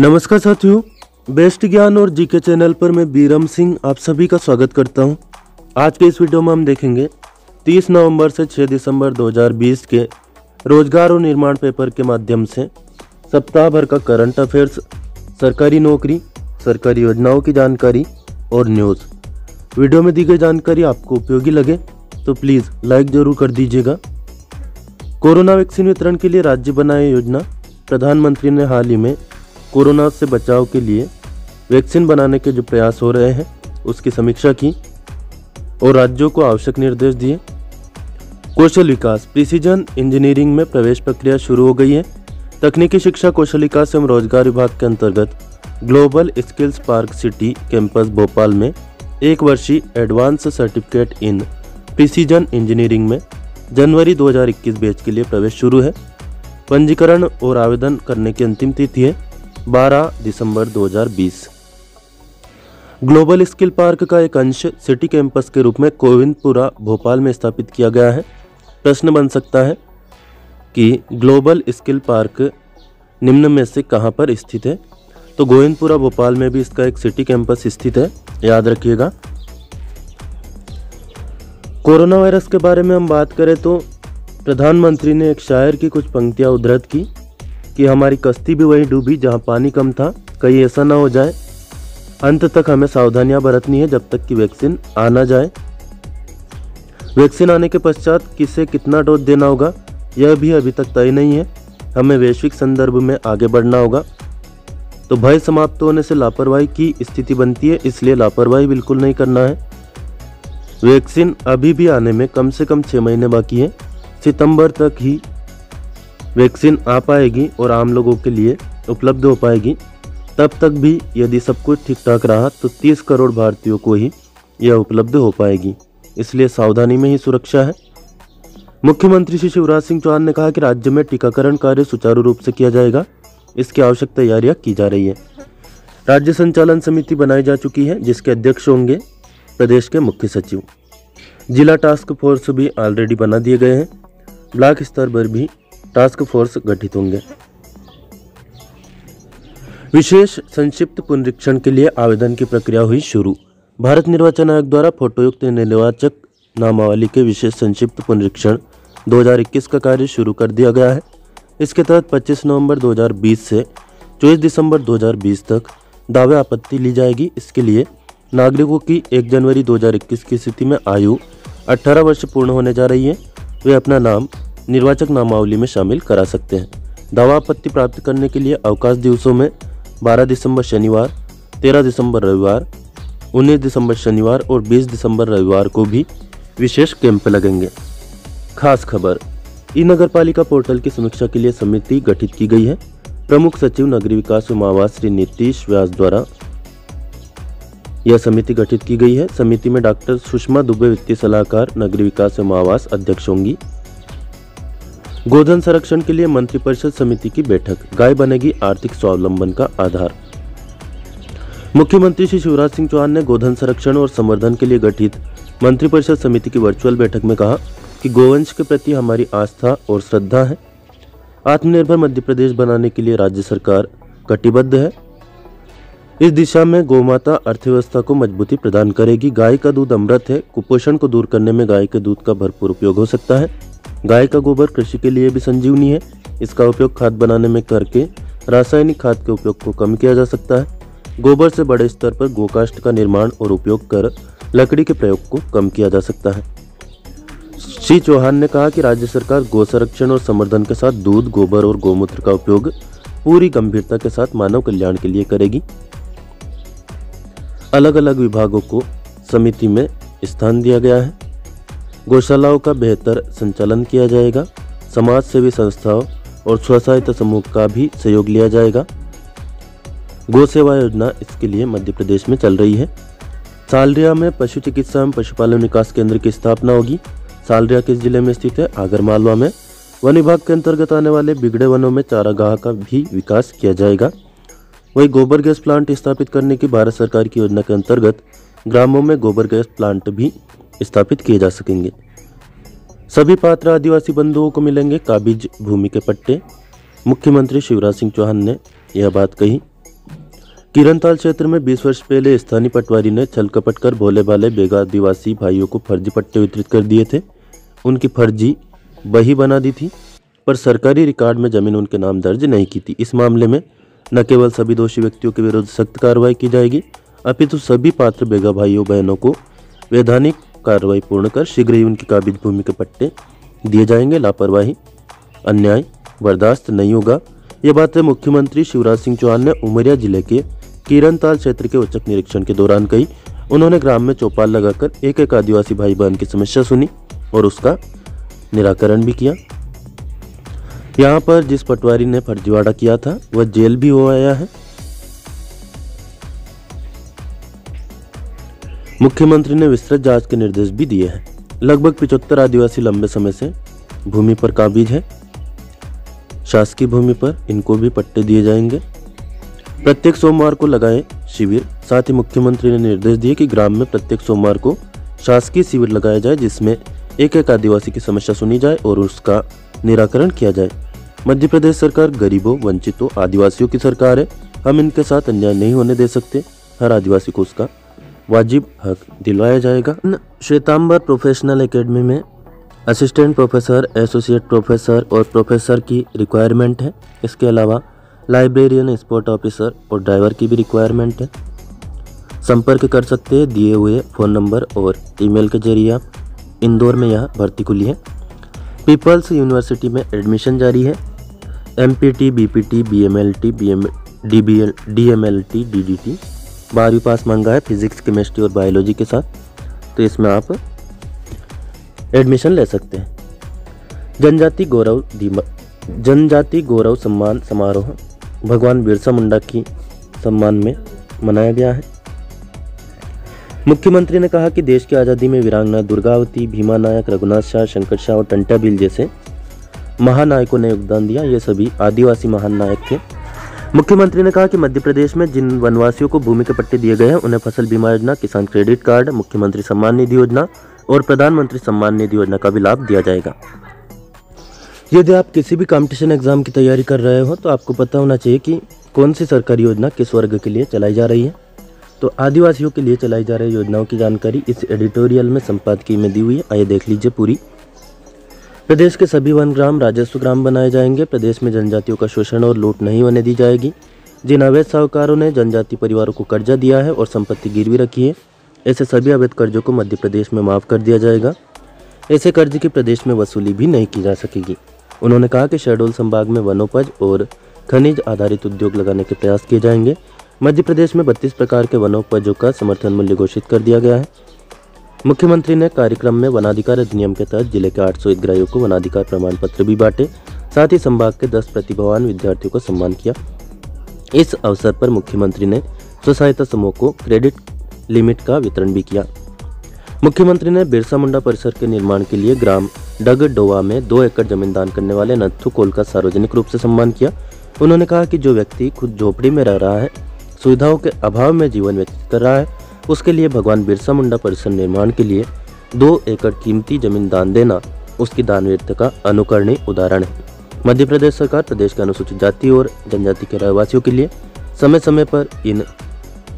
नमस्कार साथियों, बेस्ट ज्ञान और जीके चैनल पर मैं बीरम सिंह आप सभी का स्वागत करता हूं। आज के इस वीडियो में हम देखेंगे 30 नवंबर से 6 दिसंबर 2020 के रोजगार और निर्माण पेपर के माध्यम से सप्ताह भर का करंट अफेयर्स, सरकारी नौकरी, सरकारी योजनाओं की जानकारी और न्यूज़। वीडियो में दी गई जानकारी आपको उपयोगी लगे तो प्लीज़ लाइक जरूर कर दीजिएगा। कोरोना वैक्सीन वितरण के लिए राज्य बनाए योजना। प्रधानमंत्री ने हाल ही में कोरोना से बचाव के लिए वैक्सीन बनाने के जो प्रयास हो रहे हैं उसकी समीक्षा की और राज्यों को आवश्यक निर्देश दिए। कौशल विकास, प्रिसीजन इंजीनियरिंग में प्रवेश प्रक्रिया शुरू हो गई है। तकनीकी शिक्षा, कौशल विकास एवं रोजगार विभाग के अंतर्गत global skills park city campus Bhopal में एक वर्षीय advance certificate in precision engineering में जनवरी 2021 बैच के लिए प्रवेश शुरू है। पंजीकरण और आवेदन करने की अंतिम तिथि है 12 दिसंबर 2020। ग्लोबल स्किल पार्क का एक अंश सिटी कैंपस के रूप में गोविंदपुरा भोपाल में स्थापित किया गया है। प्रश्न बन सकता है कि ग्लोबल स्किल पार्क निम्न में से कहां पर स्थित है? तो गोविंदपुरा भोपाल में भी इसका एक सिटी कैंपस स्थित है, याद रखिएगा। कोरोना वायरस के बारे में हम बात करें तो प्रधानमंत्री ने एक शायर की कुछ पंक्तियां उद्धृत की कि हमारी कश्ती भी वहीं डूबी जहां पानी कम था, कहीं ऐसा ना हो जाए। अंत तक हमें सावधानियां बरतनी है जब तक कि वैक्सीन आ ना जाए। वैक्सीन आने के पश्चात किसे कितना डोज देना होगा यह भी अभी तक तय नहीं है। हमें वैश्विक संदर्भ में आगे बढ़ना होगा। तो भय समाप्त होने से लापरवाही की स्थिति बनती है, इसलिए लापरवाही बिल्कुल नहीं करना है। वैक्सीन अभी भी आने में कम से कम 6 महीने बाकी है। सितंबर तक ही वैक्सीन आ पाएगी और आम लोगों के लिए उपलब्ध हो पाएगी। तब तक भी यदि सब कुछ ठीक ठाक रहा तो 30 करोड़ भारतीयों को ही यह उपलब्ध हो पाएगी, इसलिए सावधानी में ही सुरक्षा है। मुख्यमंत्री श्री शिवराज सिंह चौहान ने कहा कि राज्य में टीकाकरण कार्य सुचारू रूप से किया जाएगा। इसकी आवश्यक तैयारियां की जा रही है। राज्य संचालन समिति बनाई जा चुकी है जिसके अध्यक्ष होंगे प्रदेश के मुख्य सचिव। जिला टास्क फोर्स भी ऑलरेडी बना दिए गए हैं। ब्लॉक स्तर पर भी टास्क फोर्स गठित होंगे। विशेष संक्षिप्त पुनरीक्षण के लिए आवेदन की प्रक्रिया हुई शुरू। भारत निर्वाचन आयोग द्वारा फोटोयुक्त निर्वाचक नामावली के विशेष संक्षिप्त पुनरीक्षण 2021 का कार्य शुरू कर दिया गया है। इसके तहत 25 नवंबर 2020 से 24 दिसंबर 2020 तक दावे आपत्ति ली जाएगी। इसके लिए नागरिकों की 1 जनवरी 2021 की स्थिति में आयु 18 वर्ष पूर्ण होने जा रही है। वे अपना नाम निर्वाचक नामावली में शामिल करा सकते हैं। दावा आपत्ति प्राप्त करने के लिए अवकाश दिवसों में 12 दिसंबर शनिवार, 13 दिसंबर रविवार, 19 दिसंबर शनिवार और 20 दिसंबर रविवार को भी विशेष कैंप लगेंगे। खास खबर, ई नगरपालिका पोर्टल की समीक्षा के लिए समिति गठित की गई है। प्रमुख सचिव नगरीय विकास एवं आवास श्री नीतीश व्यास द्वारा यह समिति गठित की गई है। समिति में डॉक्टर सुषमा दुबे वित्तीय सलाहकार, नगरीय विकास एवं आवास अध्यक्ष होंगी। गोधन संरक्षण के लिए मंत्रिपरिषद समिति की बैठक। गाय बनेगी आर्थिक स्वावलंबन का आधार। मुख्यमंत्री श्री शिवराज सिंह चौहान ने गोधन संरक्षण और संवर्धन के लिए गठित मंत्रिपरिषद समिति की वर्चुअल बैठक में कहा कि गोवंश के प्रति हमारी आस्था और श्रद्धा है। आत्मनिर्भर मध्य प्रदेश बनाने के लिए राज्य सरकार कटिबद्ध है। इस दिशा में गौमाता अर्थव्यवस्था को मजबूती प्रदान करेगी। गाय का दूध अमृत है। कुपोषण को दूर करने में गाय के दूध का भरपूर उपयोग हो सकता है। गाय का गोबर कृषि के लिए भी संजीवनी है। इसका उपयोग खाद बनाने में करके रासायनिक खाद के उपयोग को कम किया जा सकता है। गोबर से बड़े स्तर पर गोकाष्ठ का निर्माण और उपयोग कर लकड़ी के प्रयोग को कम किया जा सकता है। श्री चौहान ने कहा कि राज्य सरकार गौ संरक्षण और संवर्धन के साथ दूध, गोबर और गौमूत्र का उपयोग पूरी गंभीरता के साथ मानव कल्याण के लिए करेगी। अलग अलग विभागों को समिति में स्थान दिया गया है। गौशालाओं का बेहतर संचालन किया जाएगा। समाज सेवी संस्थाओं और स्व सहायता समूह का भी सहयोग लिया जाएगा। गौ सेवा योजना इसके लिए मध्य प्रदेश में चल रही है। सालरिया में पशु चिकित्सा एवं पशुपालन विकास केंद्र की स्थापना होगी। सालरिया किस जिले में स्थित है? आगरमालवा में। वन विभाग के अंतर्गत आने वाले बिगड़े वनों में चारागाह का भी विकास किया जाएगा। वही गोबर गैस प्लांट स्थापित करने की भारत सरकार की योजना के अंतर्गत ग्रामों में गोबर गैस प्लांट भी स्थापित किए जा सकेंगे। सभी पात्र आदिवासी बंधुओं को मिलेंगे काबिज भूमि के पट्टे। मुख्यमंत्री शिवराज सिंह चौहान ने यह बात कही। किरणताल क्षेत्र में 20 वर्ष पहले स्थानीय पटवारी ने छल कपट कर भोले भाले बेगा आदिवासी भाइयों को फर्जी पट्टे वितरित कर दिए थे। उनकी फर्जी बही बना दी थी, पर सरकारी रिकॉर्ड में जमीन उनके नाम दर्ज नहीं की थी। इस मामले में न केवल सभी दोषी व्यक्तियों के विरुद्ध सख्त कार्रवाई की जाएगी, अपितु सभी पात्र बेगा भाइयों बहनों को वैधानिक कार्रवाई पूर्ण कर शीघ्र ही उनकी काबिज भूमि के पट्टे दिए जाएंगे। लापरवाही, अन्याय बर्दाश्त नहीं होगा। ये बातें मुख्यमंत्री शिवराज सिंह चौहान ने उमरिया जिले के किरणताल क्षेत्र के औचक निरीक्षण के दौरान कही। उन्होंने ग्राम में चौपाल लगाकर एक एक आदिवासी भाई बहन की समस्या सुनी और उसका निराकरण भी किया। यहाँ पर जिस पटवारी ने फर्जीवाड़ा किया था वह जेल भी हो आया है। मुख्यमंत्री ने विस्तृत जांच के निर्देश भी दिए हैं। लगभग 75 आदिवासी लंबे समय से भूमि पर काबिज है। शासकीय भूमि पर इनको भी पट्टे दिए जाएंगे। प्रत्येक सोमवार को लगाए शिविर। साथ ही मुख्यमंत्री ने निर्देश दिए कि ग्राम में प्रत्येक सोमवार को शासकीय शिविर लगाया जाए, जिसमें एक एक आदिवासी की समस्या सुनी जाए और उसका निराकरण किया जाए। मध्य प्रदेश सरकार गरीबों, वंचितों, आदिवासियों की सरकार है। हम इनके साथ अन्याय नहीं होने दे सकते। हर आदिवासी को उसका वाजिब हक दिलवाया जाएगा। श्वेतांबर प्रोफेशनल एकेडमी में असिस्टेंट प्रोफेसर, एसोसिएट प्रोफेसर और प्रोफेसर की रिक्वायरमेंट है। इसके अलावा लाइब्रेरियन, स्पोर्ट ऑफिसर और ड्राइवर की भी रिक्वायरमेंट है। संपर्क कर सकते हैं दिए हुए फ़ोन नंबर और ईमेल के जरिए आप। इंदौर में यह भर्ती खुली है। पीपल्स यूनिवर्सिटी में एडमिशन जारी है। MPT, BPT, BMLT, DMLT, DDT 12वीं पास मांगा है फिजिक्स, केमिस्ट्री और बायोलॉजी के साथ, तो इसमें आप एडमिशन ले सकते हैं। जनजाति गौरव सम्मान समारोह भगवान बिरसा मुंडा की सम्मान में मनाया गया है। मुख्यमंत्री ने कहा कि देश की आज़ादी में वीरांगना दुर्गावती, भीमा नायक, रघुनाथ शाह, शंकर शाह और टंटा भील जैसे महानायकों ने योगदान दिया। ये सभी आदिवासी महान नायक थे। मुख्यमंत्री ने कहा कि मध्य प्रदेश में जिन वनवासियों को भूमि के पट्टे दिए गए हैं उन्हें फसल बीमा योजना, किसान क्रेडिट कार्ड, मुख्यमंत्री सम्मान निधि योजना और प्रधानमंत्री सम्मान निधि योजना का भी लाभ दिया जाएगा। यदि आप किसी भी कंपटीशन एग्जाम की तैयारी कर रहे हो तो आपको पता होना चाहिए कि कौन सी सरकारी योजना किस वर्ग के लिए चलाई जा रही है। तो आदिवासियों के लिए चलाई जा रही योजनाओं की जानकारी इस एडिटोरियल में संपादकीय में दी हुई है। आइए देख लीजिए पूरी। प्रदेश के सभी वन ग्राम राजस्व ग्राम बनाए जाएंगे। प्रदेश में जनजातियों का शोषण और लूट नहीं होने दी जाएगी। जिन अवैध साहूकारों ने जनजाति परिवारों को कर्जा दिया है और संपत्ति गिरवी रखी है, ऐसे सभी अवैध कर्जों को मध्य प्रदेश में माफ़ कर दिया जाएगा। ऐसे कर्ज की प्रदेश में वसूली भी नहीं की जा सकेगी। उन्होंने कहा कि शहडोल संभाग में वनोपज और खनिज आधारित उद्योग लगाने के प्रयास किए जाएंगे। मध्य प्रदेश में 32 प्रकार के वनोपजों का समर्थन मूल्य घोषित कर दिया गया है। मुख्यमंत्री ने कार्यक्रम में वनाधिकार अधिनियम के तहत जिले के 800 हितग्राहियों को वनाधिकार प्रमाण पत्र भी बांटे। साथ ही संभाग के 10 प्रतिभावान विद्यार्थियों को सम्मान किया। इस अवसर पर मुख्यमंत्री ने स्व सहायता समूह को क्रेडिट लिमिट का वितरण भी किया। मुख्यमंत्री ने बिरसा मुंडा परिसर के निर्माण के लिए ग्राम डगडोवा में 2 एकड़ जमीन दान करने वाले नथु कोल का सार्वजनिक रूप से सम्मान किया। उन्होंने कहा कि जो व्यक्ति खुद झोपड़ी में रह रहा है, सुविधाओं के अभाव में जीवन व्यतीत कर रहा है, उसके लिए भगवान बिरसा मुंडा परिसर निर्माण के लिए 2 एकड़ कीमती जमीन दान देना उसकी दानवीरता का अनुकरणीय उदाहरण है। मध्य प्रदेश सरकार प्रदेश के अनुसूचित जाति और जनजाति के रहवासियों के लिए समय समय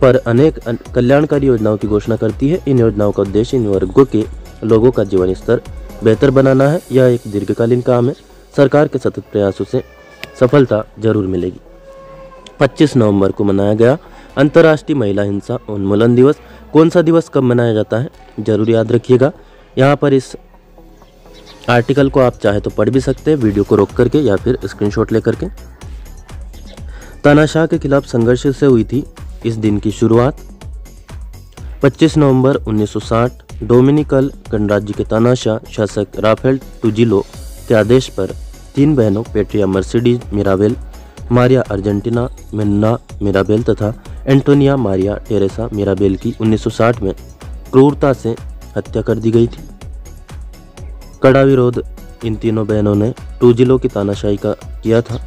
पर अनेक कल्याणकारी योजनाओं की घोषणा करती है। इन योजनाओं का उद्देश्य इन वर्गों के लोगों का जीवन स्तर बेहतर बनाना है। यह एक दीर्घकालीन काम है। सरकार के सतत प्रयासों से सफलता जरूर मिलेगी। 25 नवंबर को मनाया गया अंतर्राष्ट्रीय महिला हिंसा उन्मूलन दिवस। कौन सा दिवस कब मनाया जाता है जरूर याद रखिएगा। यहाँ पर इस आर्टिकल को आप चाहे तो पढ़ भी सकते हैं वीडियो को रोक करके या फिर स्क्रीनशॉट लेकर के। तानाशाह के खिलाफ संघर्ष से हुई थी इस दिन की शुरुआत। 25 नवंबर 1960 डोमिनिकल गणराज्य के तानाशाह शासक राफेल ट्रुजिलो के आदेश पर 3 बहनों Patria Mercedes Mirabal, Maria Argentina Minerva Mirabal तथा एंटोनिया मारिया टेरेसा मिराबेल की 1960 में क्रूरता से हत्या कर दी गई थी। कड़ा विरोध इन तीनों बहनों ने ट्रुजिलो की तानाशाही का किया था।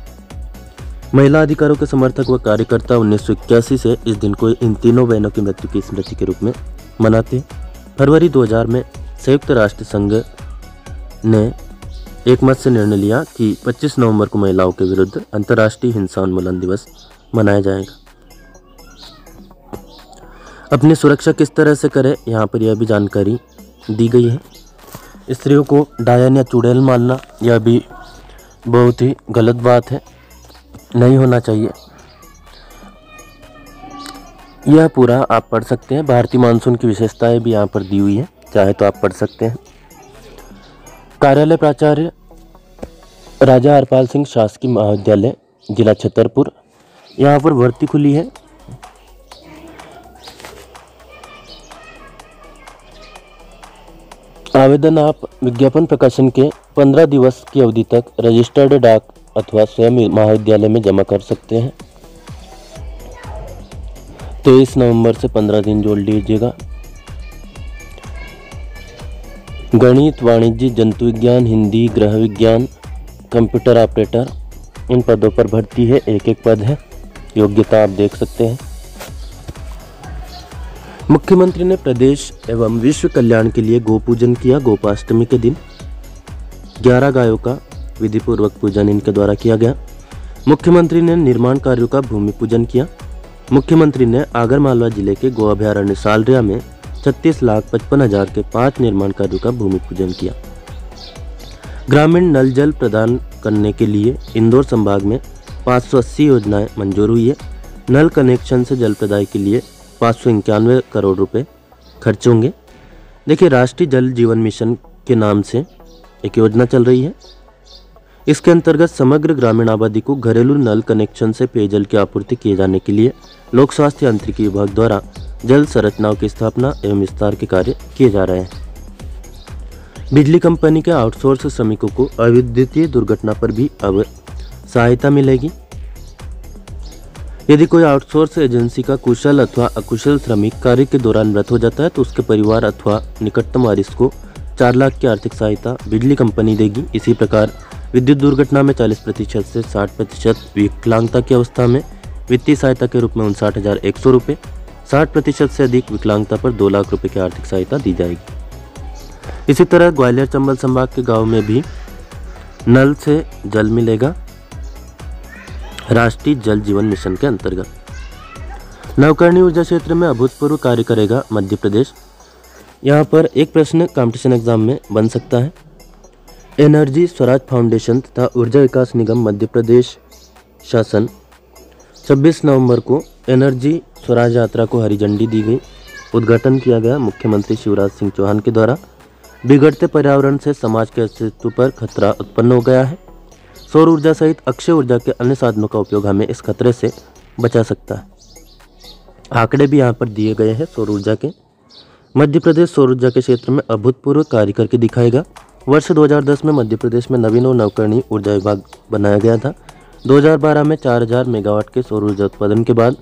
महिला अधिकारों के समर्थक व कार्यकर्ता 1981 से इस दिन को इन तीनों बहनों की मृत्यु की स्मृति के रूप में मनाते। फरवरी 2000 में संयुक्त राष्ट्र संघ ने एक मत से निर्णय लिया कि 25 नवंबर को महिलाओं के विरुद्ध अंतर्राष्ट्रीय हिंसा उन्मूलन दिवस मनाया जाएगा। अपनी सुरक्षा किस तरह से करें, यहाँ पर यह भी जानकारी दी गई है। स्त्रियों को डायन या चुड़ैल मानना यह भी बहुत ही गलत बात है, नहीं होना चाहिए। यह पूरा आप पढ़ सकते हैं। भारतीय मानसून की विशेषताएं भी यहाँ पर दी हुई है, चाहे तो आप पढ़ सकते हैं। कार्यालय प्राचार्य राजा हरपाल सिंह शासकीय महाविद्यालय जिला छतरपुर, यहाँ पर भर्ती खुली है। आवेदन आप विज्ञापन प्रकाशन के 15 दिवस की अवधि तक रजिस्टर्ड डाक अथवा स्वयं महाविद्यालय में जमा कर सकते हैं। 23 नवंबर से 15 दिन जोड़ लीजिएगा। गणित, वाणिज्य, जंतु विज्ञान, हिंदी, गृह विज्ञान, कंप्यूटर ऑपरेटर, इन पदों पर भर्ती है। एक एक पद है। योग्यता आप देख सकते हैं। मुख्यमंत्री ने प्रदेश एवं विश्व कल्याण के लिए गो पूजन किया। गोपाष्टमी के दिन 11 गायों का विधिपूर्वक पूजन इनके द्वारा किया गया। मुख्यमंत्री ने निर्माण कार्यों का भूमि पूजन किया। मुख्यमंत्री ने आगरमालवा जिले के गो अभयारण्य सालरिया में 36,55,000 के 5 निर्माण कार्यों का भूमि पूजन किया। ग्रामीण नल जल प्रदान करने के लिए इंदौर संभाग में 580 योजनाएं मंजूर हुई है। नल कनेक्शन से जल प्रदाय के लिए 591 करोड़ रुपए खर्च होंगे। देखिए, राष्ट्रीय जल जीवन मिशन के नाम से एक योजना चल रही है। इसके अंतर्गत समग्र ग्रामीण आबादी को घरेलू नल कनेक्शन से पेयजल की आपूर्ति किए जाने के लिए लोक स्वास्थ्य यांत्रिकी विभाग द्वारा जल संरचनाओं की स्थापना एवं विस्तार के कार्य किए जा रहे हैं। बिजली कंपनी के आउटसोर्स श्रमिकों को अविद्युतीय दुर्घटना पर भी अब सहायता मिलेगी। यदि कोई आउटसोर्स एजेंसी का कुशल अथवा अकुशल श्रमिक कार्य के दौरान मृत हो जाता है तो उसके परिवार अथवा निकटतम वारिस को 4 लाख की आर्थिक सहायता बिजली कंपनी देगी। इसी प्रकार विद्युत दुर्घटना में 40% से 60% विकलांगता की अवस्था में वित्तीय सहायता के रूप में 59,100 रुपये, 60% से अधिक विकलांगता पर 2 लाख रुपये की आर्थिक सहायता दी जाएगी। इसी तरह ग्वालियर चंबल संभाग के गाँव में भी नल से जल मिलेगा राष्ट्रीय जल जीवन मिशन के अंतर्गत। नवकरणीय ऊर्जा क्षेत्र में अभूतपूर्व कार्य करेगा मध्य प्रदेश। यहाँ पर एक प्रश्न कंपटीशन एग्जाम में बन सकता है। एनर्जी स्वराज फाउंडेशन तथा ऊर्जा विकास निगम मध्य प्रदेश शासन 26 नवंबर को एनर्जी स्वराज यात्रा को हरी झंडी दी गई। उद्घाटन किया गया मुख्यमंत्री शिवराज सिंह चौहान के द्वारा। बिगड़ते पर्यावरण से समाज के अस्तित्व पर खतरा उत्पन्न हो गया है। सौर ऊर्जा सहित अक्षय ऊर्जा के अन्य साधनों का उपयोग हमें इस खतरे से बचा सकता है। आंकड़े भी यहाँ पर दिए गए हैं सौर ऊर्जा के। मध्य प्रदेश सौर ऊर्जा के क्षेत्र में अभूतपूर्व कार्य करके दिखाएगा। वर्ष 2010 में मध्य प्रदेश में नवीन और नवकरणीय ऊर्जा विभाग बनाया गया था। 2012 में 4,000 मेगावाट के सौर ऊर्जा उत्पादन के बाद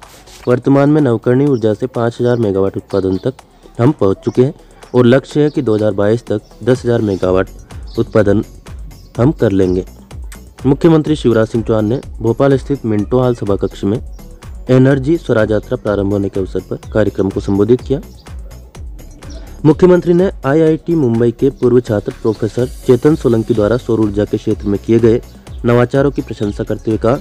वर्तमान में नवकरणीय ऊर्जा से 5,000 मेगावाट उत्पादन तक हम पहुँच चुके हैं और लक्ष्य है कि 2022 तक 10,000 मेगावाट उत्पादन हम कर लेंगे। मुख्यमंत्री शिवराज सिंह चौहान ने भोपाल स्थित मिंटो हॉल सभा कक्ष में एनर्जी स्वराज यात्रा प्रारंभ होने के अवसर पर कार्यक्रम को संबोधित किया। मुख्यमंत्री ने आईआईटी मुंबई के पूर्व छात्र प्रोफेसर चेतन सोलंकी द्वारा सौर ऊर्जा के क्षेत्र में किए गए नवाचारों की प्रशंसा करते हुए कहा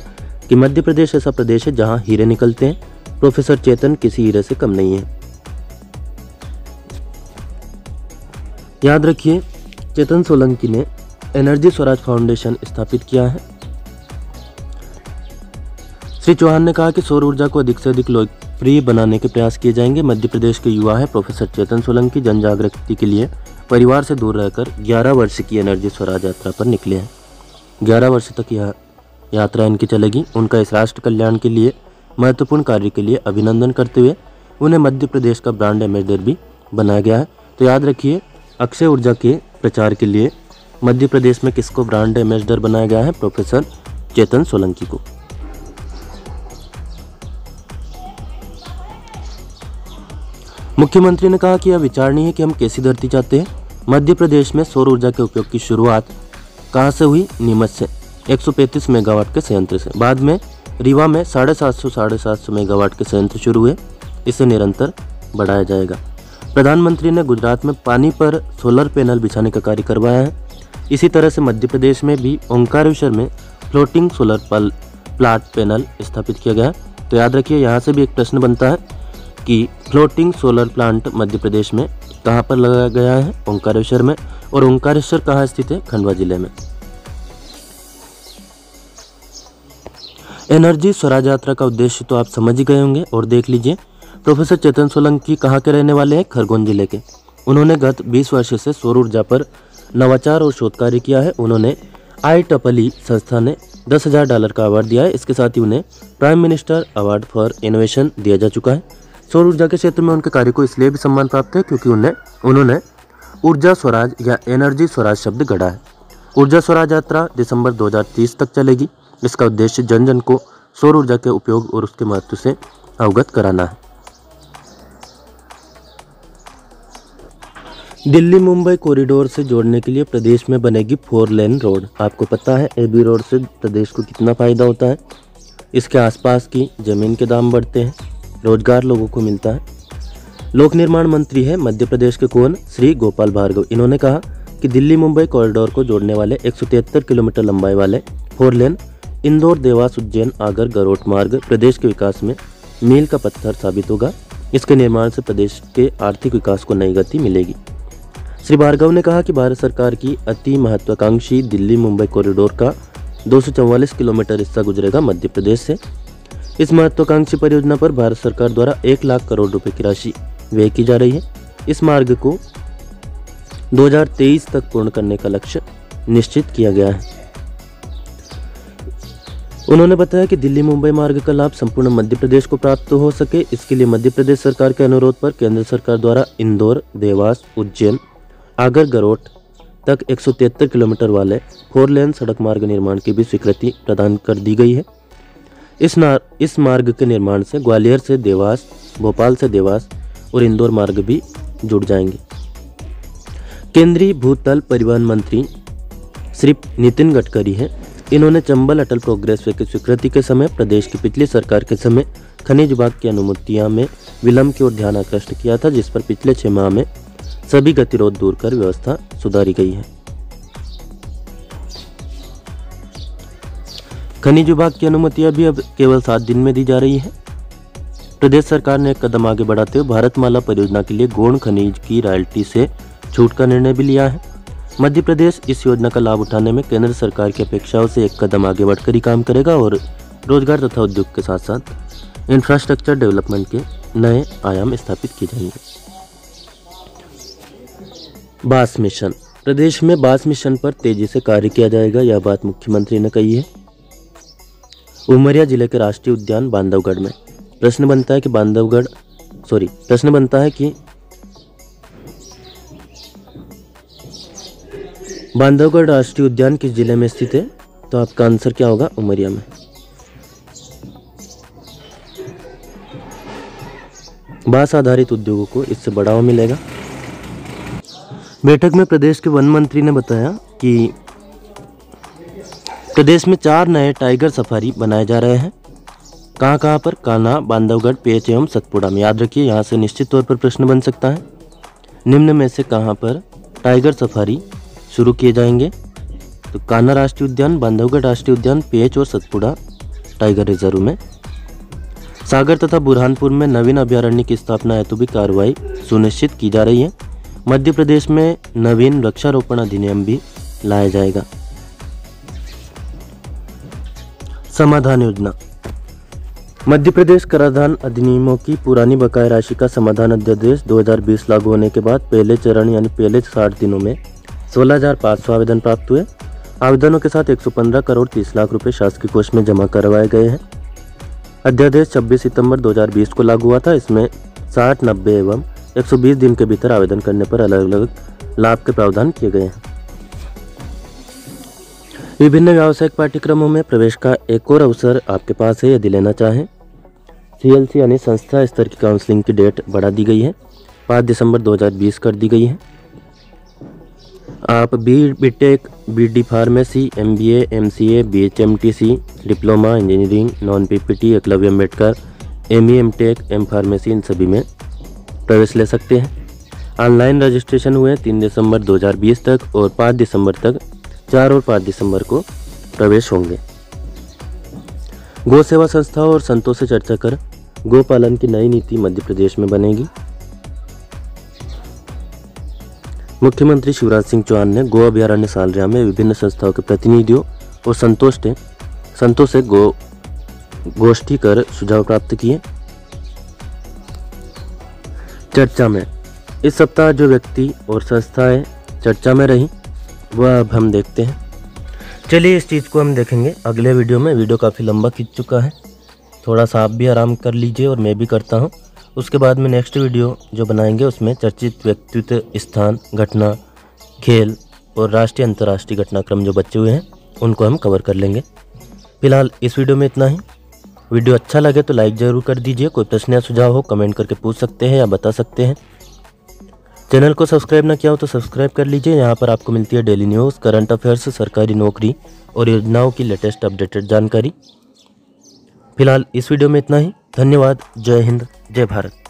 कि मध्य प्रदेश ऐसा प्रदेश है जहां हीरे निकलते हैं। प्रोफेसर चेतन किसी हीरे से कम नहीं है। याद रखिए, चेतन सोलंकी ने एनर्जी स्वराज फाउंडेशन स्थापित किया है। श्री चौहान ने कहा कि सौर ऊर्जा को अधिक से अधिक लोकप्रिय बनाने के प्रयास किए जाएंगे। मध्य प्रदेश के युवा है प्रोफेसर चेतन सोलंकी जन जागृति के लिए परिवार से दूर रहकर 11 वर्ष की एनर्जी स्वराज यात्रा पर निकले हैं। 11 वर्ष तक यह यात्रा इनकी चलेगी। उनका इस राष्ट्र कल्याण के लिए महत्वपूर्ण कार्य के लिए अभिनंदन करते हुए उन्हें मध्य प्रदेश का ब्रांड एम्बेसडर भी बनाया गया है। तो याद रखिए, अक्षय ऊर्जा के प्रचार के लिए मध्य प्रदेश में किसको ब्रांड एम्बेसडर बनाया गया है? प्रोफेसर चेतन सोलंकी को। मुख्यमंत्री ने कहा कि यह विचारणीय है कि हम कैसी धरती चाहते हैं। मध्य प्रदेश में सौर ऊर्जा के उपयोग की शुरुआत कहां से हुई? नीमच से 135 मेगावाट के संयंत्र से। बाद में रीवा में 750 मेगावाट के संयंत्र शुरू हुए। इसे निरंतर बढ़ाया जाएगा। प्रधानमंत्री ने गुजरात में पानी पर सोलर पैनल बिछाने का कार्य करवाया है। इसी तरह से मध्य प्रदेश में भी ओंकारेश्वर में फ्लोटिंग सोलर प्लाट पैनल स्थापित किया गया है। तो याद रखिए, यहाँ से भी एक प्रश्न बनता है कि floating solar plant Madhya Pradesh में कहाँ पर लगाया गया है? ओंकारेश्वर में। और ओंकारेश्वर कहाँ स्थित है? खंडवा जिले में। एनर्जी स्वराज यात्रा का उद्देश्य तो आप समझ ही गए होंगे और देख लीजिए। प्रोफेसर चेतन सोलंकी कहाँ के रहने वाले हैं? खरगोन जिले के। उन्होंने गत 20 वर्ष से सौर ऊर्जा पर नवाचार और शोध कार्य किया है। उन्होंने IEEE संस्था ने $10,000 का अवार्ड दिया है। इसके साथ ही उन्हें prime minister award for innovation दिया जा चुका है। सौर ऊर्जा के क्षेत्र में उनके कार्य को इसलिए भी सम्मान प्राप्त है क्योंकि उन्होंने ऊर्जा स्वराज या एनर्जी स्वराज शब्द गढ़ा है। ऊर्जा स्वराज यात्रा दिसंबर 2030 तक चलेगी। इसका उद्देश्य जन जन को सौर ऊर्जा के उपयोग और उसके महत्व से अवगत कराना है। दिल्ली मुंबई कॉरिडोर से जोड़ने के लिए प्रदेश में बनेगी 4 लेन रोड। आपको पता है AB रोड से प्रदेश को कितना फायदा होता है। इसके आसपास की जमीन के दाम बढ़ते हैं, रोजगार लोगों को मिलता है। लोक निर्माण मंत्री है मध्य प्रदेश के कौन? श्री गोपाल भार्गव। इन्होंने कहा कि दिल्ली मुंबई कॉरिडोर को जोड़ने वाले 173 किलोमीटर लंबाई वाले 4 लेन इंदौर देवास उज्जैन आगर गरोट मार्ग प्रदेश के विकास में मील का पत्थर साबित होगा। इसके निर्माण से प्रदेश के आर्थिक विकास को नई गति मिलेगी। श्री भार्गव ने कहा कि भारत सरकार की अति महत्वाकांक्षी दिल्ली मुंबई कॉरिडोर का 244 किलोमीटर हिस्सा गुजरेगा मध्य प्रदेश से। इस महत्वाकांक्षी परियोजना पर भारत सरकार द्वारा 1 लाख करोड़ रुपए की राशि व्यय की जा रही है। इस मार्ग को 2023 तक पूर्ण करने का लक्ष्य निश्चित किया गया है। उन्होंने बताया कि दिल्ली मुंबई मार्ग का लाभ संपूर्ण मध्य प्रदेश को प्राप्त हो सके, इसके लिए मध्य प्रदेश सरकार के अनुरोध पर केंद्र सरकार द्वारा इंदौर देवास उज्जैन आगर गरोट तक 173 किलोमीटर वाले 4 लेन सड़क मार्ग निर्माण की भी स्वीकृति प्रदान कर दी गई है। इस मार्ग के निर्माण से ग्वालियर से देवास, भोपाल से देवास और इंदौर मार्ग भी जुड़ जाएंगे। केंद्रीय भूतल परिवहन मंत्री श्री नितिन गडकरी हैं। इन्होंने चंबल अटल प्रोग्रेस वे की स्वीकृति के समय प्रदेश की पिछली सरकार के समय खनिज विभाग की अनुमतियां में विलंब की ओर ध्यान आकृष्ट किया था, जिस पर पिछले 6 माह में सभी गतिरोध दूर कर व्यवस्था सुधारी गई है। खनिज विभाग की अनुमतियां भी अब केवल 7 दिन में दी जा रही है। प्रदेश सरकार ने एक कदम आगे बढ़ाते हुए भारतमाला परियोजना के लिए गौण खनिज की रॉयल्टी से छूट का निर्णय भी लिया है। मध्य प्रदेश इस योजना का लाभ उठाने में केंद्र सरकार की अपेक्षाओं से एक कदम आगे बढ़कर ही काम करेगा और रोजगार तथा उद्योग के साथ साथ इंफ्रास्ट्रक्चर डेवलपमेंट के नए आयाम स्थापित किए जाएंगे। बांस मिशन। प्रदेश में बांस मिशन पर तेजी से कार्य किया जाएगा, यह बात मुख्यमंत्री ने कही है। उमरिया जिले के राष्ट्रीय उद्यान बांधवगढ़ में प्रश्न बनता है कि बांधवगढ़ राष्ट्रीय उद्यान किस जिले में स्थित है? तो आपका आंसर क्या होगा? उमरिया में। बांस आधारित उद्योगों को इससे बढ़ावा मिलेगा। बैठक में प्रदेश के वन मंत्री ने बताया कि प्रदेश में 4 नए टाइगर सफारी बनाए जा रहे हैं। कहाँ पर? कान्हा, बांधवगढ़, पेंच एवं सतपुड़ा में। याद रखिए, यहाँ से निश्चित तौर पर प्रश्न बन सकता है। निम्न में से कहाँ पर टाइगर सफारी शुरू किए जाएंगे? तो कान्हा राष्ट्रीय उद्यान, बांधवगढ़ राष्ट्रीय उद्यान, पेंच और सतपुड़ा टाइगर रिजर्व में। सागर तथा बुरहानपुर में नवीन अभयारण्य की स्थापना हेतु भी कार्रवाई सुनिश्चित की जा रही है। मध्य प्रदेश में नवीन वृक्षारोपण अधिनियम भी लाया जाएगा। समाधान योजना। मध्य प्रदेश कराधान अधिनियमों की पुरानी बकाया राशि का समाधान अध्यादेश 2020 लागू होने के बाद पहले चरण यानी पहले 60 दिनों में 16,500 आवेदन प्राप्त हुए। आवेदनों के साथ 115 करोड़ 30 लाख रुपए शासकीय कोष में जमा करवाए गए हैं। अध्यादेश 26 सितंबर 2020 को लागू हुआ था। इसमें 60, 90 एवं 120 दिन के भीतर आवेदन करने पर अलग अलग लाभ के प्रावधान किए गए हैं। विभिन्न व्यावसायिक पाठ्यक्रमों में प्रवेश का एक और अवसर आपके पास है। यदि लेना चाहें CLC यानी संस्था स्तर की काउंसलिंग की डेट बढ़ा दी गई है, 5 दिसंबर 2020 कर दी गई है। आप BTech, BD pharmacy, MBA, MCA, BHMTC, diploma engineering, non PPT, Eklavya Ambedkar, ME, MTech, M pharmacy इन सभी में प्रवेश ले सकते हैं। ऑनलाइन रजिस्ट्रेशन हुए 3 दिसंबर 2020 तक और 5 दिसंबर तक 4 और 5 दिसंबर को प्रवेश होंगे। गौ सेवा संस्थाओं और संतों से चर्चा कर गोपालन की नई नीति मध्य प्रदेश में बनेगी। मुख्यमंत्री शिवराज सिंह चौहान ने गो अभयारण्य सालरिया में विभिन्न संस्थाओं के प्रतिनिधियों और संतों से गोष्ठी कर सुझाव प्राप्त किए। चर्चा में इस सप्ताह जो व्यक्ति और संस्थाएं चर्चा में रही वह अब हम देखते हैं। चलिए इस चीज़ को हम देखेंगे अगले वीडियो में। वीडियो काफ़ी लंबा खींच चुका है, थोड़ा सा आप भी आराम कर लीजिए और मैं भी करता हूँ। उसके बाद में नेक्स्ट वीडियो जो बनाएंगे उसमें चर्चित व्यक्तित्व, स्थान, घटना, खेल और राष्ट्रीय अंतर्राष्ट्रीय घटनाक्रम जो बचे हुए हैं उनको हम कवर कर लेंगे। फिलहाल इस वीडियो में इतना ही। वीडियो अच्छा लगे तो लाइक ज़रूर कर दीजिए। कोई प्रश्न या सुझाव हो कमेंट करके पूछ सकते हैं या बता सकते हैं। चैनल को सब्सक्राइब ना किया हो तो सब्सक्राइब कर लीजिए। यहाँ पर आपको मिलती है डेली न्यूज़, करंट अफेयर्स, सरकारी नौकरी और योजनाओं की लेटेस्ट अपडेटेड जानकारी। फिलहाल इस वीडियो में इतना ही। धन्यवाद। जय हिंद, जय भारत।